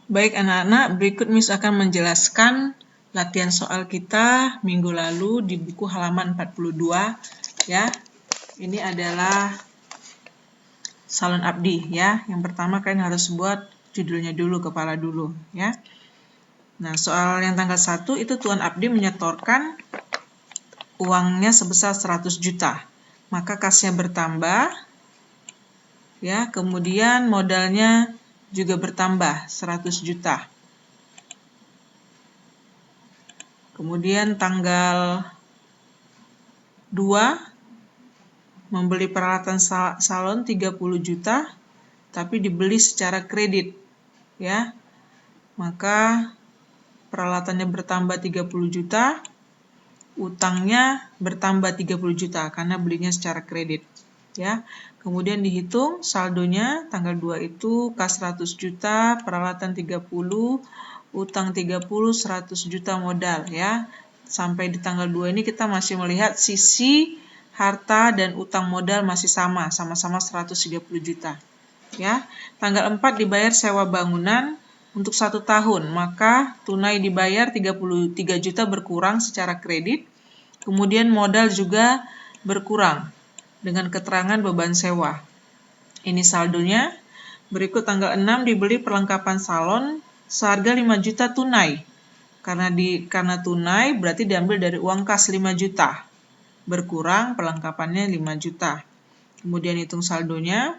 Baik anak-anak, berikut Miss akan menjelaskan latihan soal kita minggu lalu di buku halaman 42 ya. Ini adalah Salon Abdi ya. Yang pertama kalian harus buat judulnya dulu, kepala dulu ya. Nah, soal yang tanggal 1 itu Tuan Abdi menyetorkan uangnya sebesar 100 juta. Maka kasnya bertambah ya, kemudian modalnya juga bertambah 100 juta. Kemudian tanggal 2 membeli peralatan salon 30 juta tapi dibeli secara kredit ya. Maka peralatannya bertambah 30 juta, utangnya bertambah 30 juta karena belinya secara kredit ya. Kemudian dihitung saldonya tanggal 2 itu kas 100 juta, peralatan 30, utang 30, 100 juta modal ya. Sampai di tanggal 2 ini kita masih melihat sisi harta dan utang modal masih sama-sama 130 juta ya. Tanggal 4 dibayar sewa bangunan untuk 1 tahun, maka tunai dibayar 33 juta berkurang secara kredit, kemudian modal juga berkurang dengan keterangan beban sewa. Ini saldonya. Berikut tanggal 6 dibeli perlengkapan salon seharga 5 juta tunai. Karena tunai berarti diambil dari uang kas 5 juta. Berkurang perlengkapannya 5 juta. Kemudian hitung saldonya.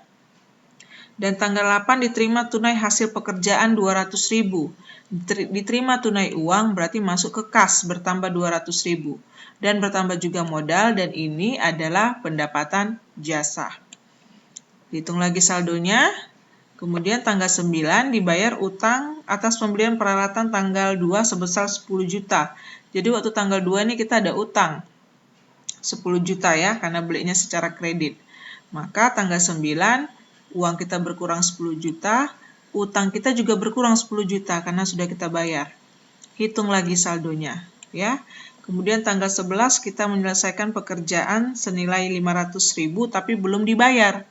Dan tanggal 8 diterima tunai hasil pekerjaan 200.000. Diterima tunai uang berarti masuk ke kas bertambah 200.000. Dan bertambah juga modal, dan ini adalah pendapatan jasa. Hitung lagi saldonya. Kemudian tanggal 9 dibayar utang atas pembelian peralatan tanggal 2 sebesar 10 juta. Jadi waktu tanggal 2 ini kita ada utang 10 juta ya, karena belinya secara kredit. Maka tanggal 9 uang kita berkurang 10 juta, utang kita juga berkurang 10 juta karena sudah kita bayar. Hitung lagi saldonya ya. Kemudian tanggal 11 kita menyelesaikan pekerjaan senilai 500.000 tapi belum dibayar.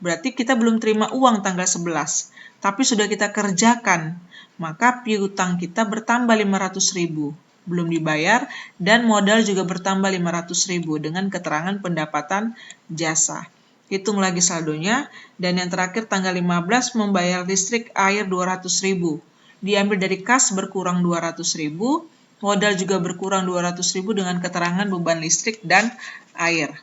Berarti kita belum terima uang tanggal 11, tapi sudah kita kerjakan. Maka piutang kita bertambah 500.000, belum dibayar, dan modal juga bertambah 500.000 dengan keterangan pendapatan jasa. Hitung lagi saldonya, dan yang terakhir tanggal 15 membayar listrik air 200.000. Diambil dari kas berkurang 200.000, modal juga berkurang 200.000 dengan keterangan beban listrik dan air.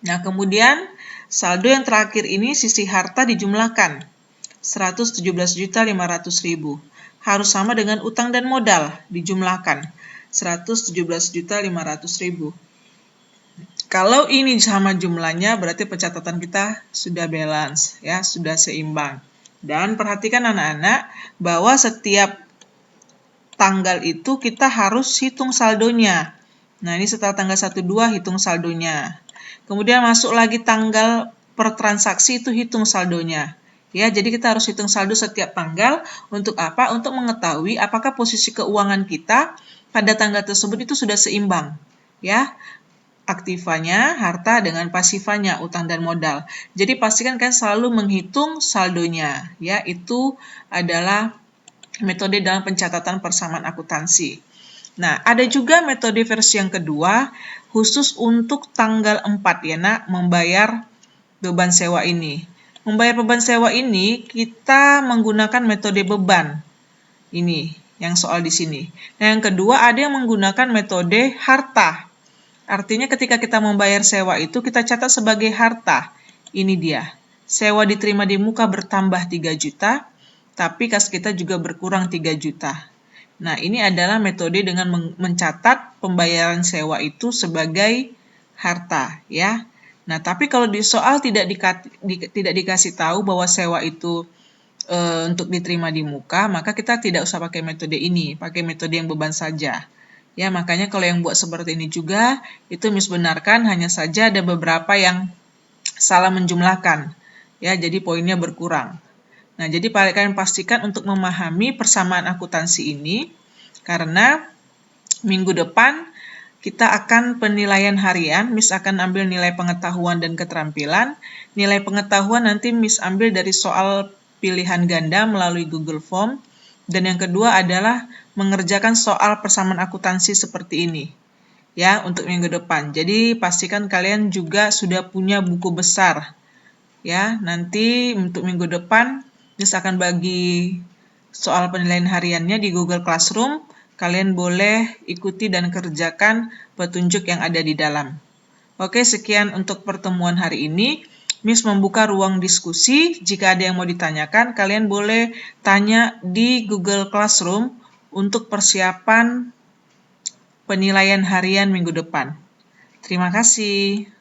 Nah, kemudian saldo yang terakhir ini sisi harta dijumlahkan 117.500.000. Harus sama dengan utang dan modal dijumlahkan 117.500.000. Kalau ini sama jumlahnya berarti pencatatan kita sudah balance ya, sudah seimbang. Dan perhatikan anak-anak bahwa setiap tanggal itu kita harus hitung saldonya. Nah, ini setelah tanggal 1-2 hitung saldonya. Kemudian masuk lagi tanggal per transaksi itu hitung saldonya. Ya, jadi kita harus hitung saldo setiap tanggal untuk apa? Untuk mengetahui apakah posisi keuangan kita pada tanggal tersebut itu sudah seimbang. Ya, aktifanya, harta dengan pasifanya, utang dan modal. Jadi pastikan kalian selalu menghitung saldonya. Ya, itu adalah metode dalam pencatatan persamaan akuntansi. Nah, ada juga metode versi yang kedua, khusus untuk tanggal 4 ya nak, membayar beban sewa ini. Membayar beban sewa ini, kita menggunakan metode beban. Ini, yang soal di sini. Nah, yang kedua ada yang menggunakan metode harta. Artinya ketika kita membayar sewa itu, kita catat sebagai harta. Ini dia, sewa diterima di muka bertambah 3 juta, tapi kas kita juga berkurang 3 juta. Nah, ini adalah metode dengan mencatat pembayaran sewa itu sebagai harta, ya. Nah, tapi kalau di soal tidak dikasih tahu bahwa sewa itu untuk diterima di muka, maka kita tidak usah pakai metode ini, pakai metode yang beban saja. Ya, makanya kalau yang buat seperti ini juga, itu Miss benarkan, hanya saja ada beberapa yang salah menjumlahkan. Ya, jadi poinnya berkurang. Nah, jadi kalian pastikan untuk memahami persamaan akuntansi ini, karena minggu depan kita akan penilaian harian. Miss akan ambil nilai pengetahuan dan keterampilan. Nilai pengetahuan nanti Miss ambil dari soal pilihan ganda melalui Google Form. Dan yang kedua adalah mengerjakan soal persamaan akuntansi seperti ini. Ya, untuk minggu depan. Jadi pastikan kalian juga sudah punya buku besar. Ya, nanti untuk minggu depan Miss akan bagi soal penilaian hariannya di Google Classroom. Kalian boleh ikuti dan kerjakan petunjuk yang ada di dalam. Oke, sekian untuk pertemuan hari ini. Miss membuka ruang diskusi. Jika ada yang mau ditanyakan, kalian boleh tanya di Google Classroom untuk persiapan penilaian harian minggu depan. Terima kasih.